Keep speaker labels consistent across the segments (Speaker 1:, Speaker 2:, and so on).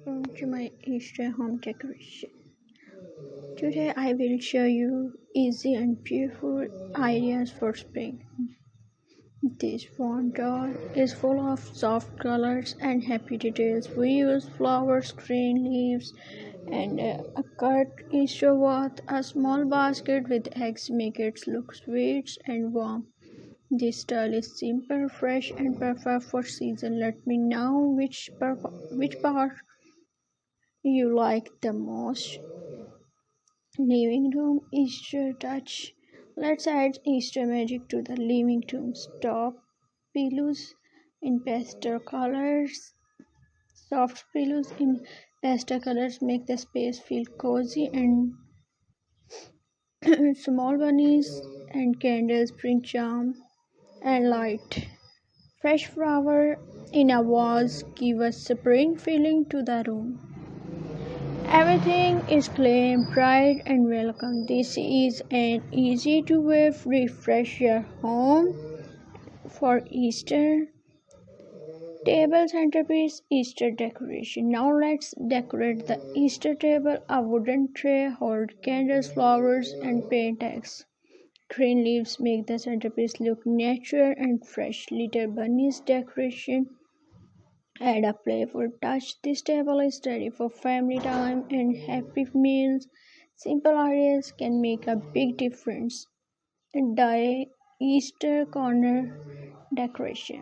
Speaker 1: Welcome to my Easter home decoration. Today I will show you easy and beautiful ideas for spring. This font doll is full of soft colors and happy details. We use flowers, green leaves, and a cut Easter wreath. A small basket with eggs make it look sweet and warm. This style is simple, fresh, and perfect for season. Let me know which part you like the most. Living room Easter touch. Let's add Easter magic to the living room. Top pillows in pastel colors. Soft pillows in pastel colors make the space feel cozy, and small bunnies and candles bring charm and light. Fresh flower in a vase give a spring feeling to the room. Everything is clean, bright, and welcome. This is an easy to way to refresh your home for Easter. Table centerpiece Easter decoration. Now let's decorate the Easter table. A wooden tray holds candles, flowers, and paint eggs. Green leaves make the centerpiece look natural and fresh. Little bunnies decoration add a playful touch. This table is ready for family time and happy meals. Simple ideas can make a big difference. Die Easter corner decoration.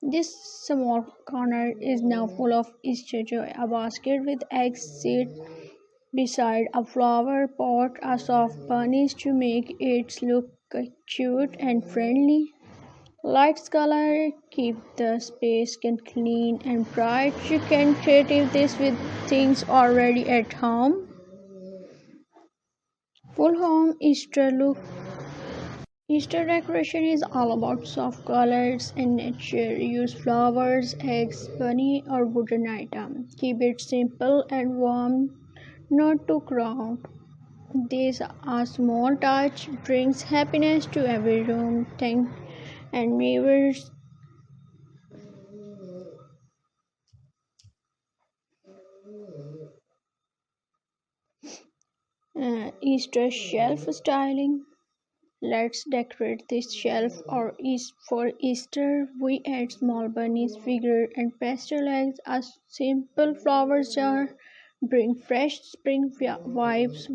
Speaker 1: This small corner is now full of Easter joy. A basket with eggs sit beside a flower pot, a soft bunnies to make it look cute and friendly. Lights color keep the space clean and bright. You can create this with things already at home. Full home Easter look. Easter decoration is all about soft colors and nature. Use flowers, eggs, bunny, or wooden item. Keep it simple and warm, not too crowded. This a small touch brings happiness to every room. Thank and neighbors. Easter shelf styling. Let's decorate this shelf or is for Easter. We add small bunnies figure and pastel eggs. A simple flower jar bring fresh spring vibes.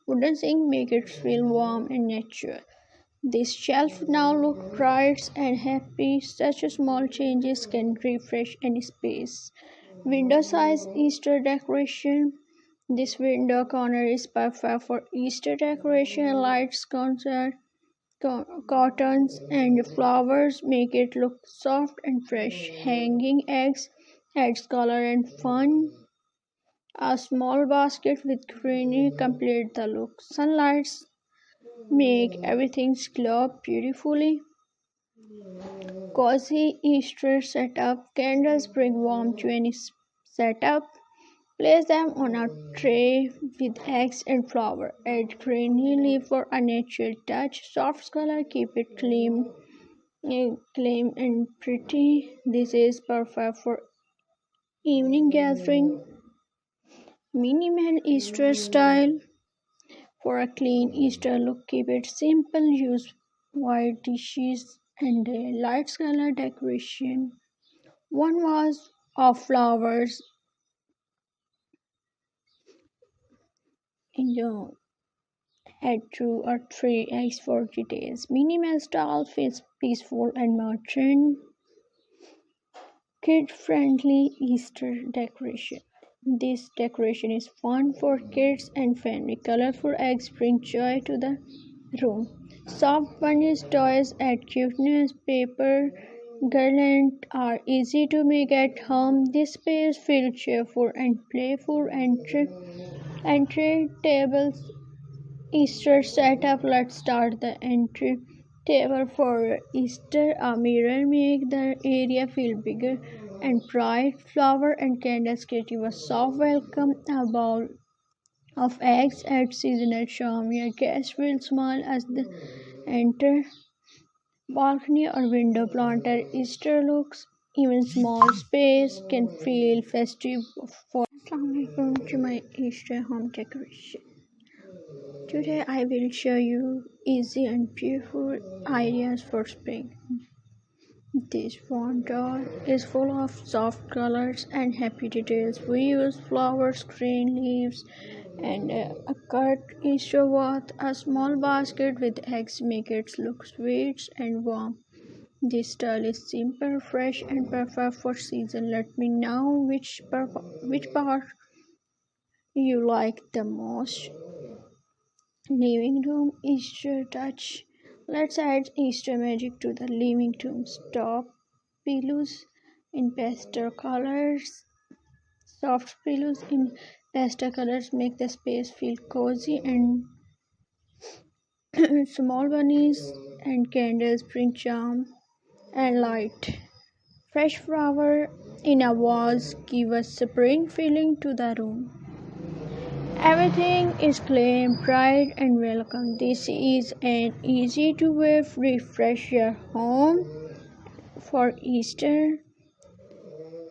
Speaker 1: Wooden sink make it feel warm and natural. This shelf now look bright and happy. Such small changes can refresh any space. Window size Easter decoration. This window corner is perfect for Easter decoration. Lights, cartons, and flowers make it look soft and fresh. Hanging eggs adds color and fun. A small basket with greenery complete the look. Sunlights make everything glow beautifully. Cozy Easter setup. Candles bring warmth to any setup. Place them on a tray with eggs and flour. Add green leaf for a natural touch. Soft color keep it clean and pretty. This is perfect for evening gathering. Minimal Easter style. For a clean Easter look, keep it simple. Use white dishes and a light color decoration. One vase of flowers in the add 2 or 3 eggs for details. Minimal style feels peaceful and modern. Kid-friendly Easter decoration. This decoration is fun for kids and family. Colorful eggs bring joy to the room. Soft bunnies toys add cuteness. Paper garlands are easy to make at home. This space feels cheerful and playful. Entry tables Easter setup. Let's start the entry table for Easter. A mirror make the area feel bigger and bright. Flower and candles give a soft welcome. A bowl of eggs adds seasonal charm. Your guests will smile as they enter. Balcony or window planter Easter looks. Even small space can feel festive for Assalamualaikum to my Easter home decoration. Today I will show you easy and beautiful ideas for spring. This font doll is full of soft colors and happy details. We use flowers, green leaves, and a cut Easter with a small basket with eggs make it look sweet and warm. This style is simple, fresh, and perfect for season. Let me know which part you like the most. Living room Easter touch. Let's add Easter magic to the living room. Top pillows in pastel colors. Soft pillows in pastel colors make the space feel cozy, and small bunnies and candles bring charm and light. Fresh flower in a vase give a spring feeling to the room. Everything is clean, bright, and welcome. This is an easy to way refresh your home for Easter.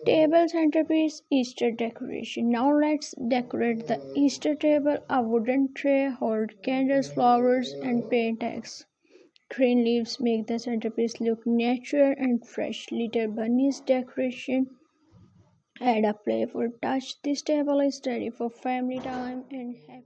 Speaker 1: Table centerpiece Easter decoration. Now let's decorate the Easter table. A wooden tray hold candles, flowers, and paint eggs. Green leaves make the centerpiece look natural and fresh. Little bunnies decoration add a playful touch. This table is ready for family time and happy.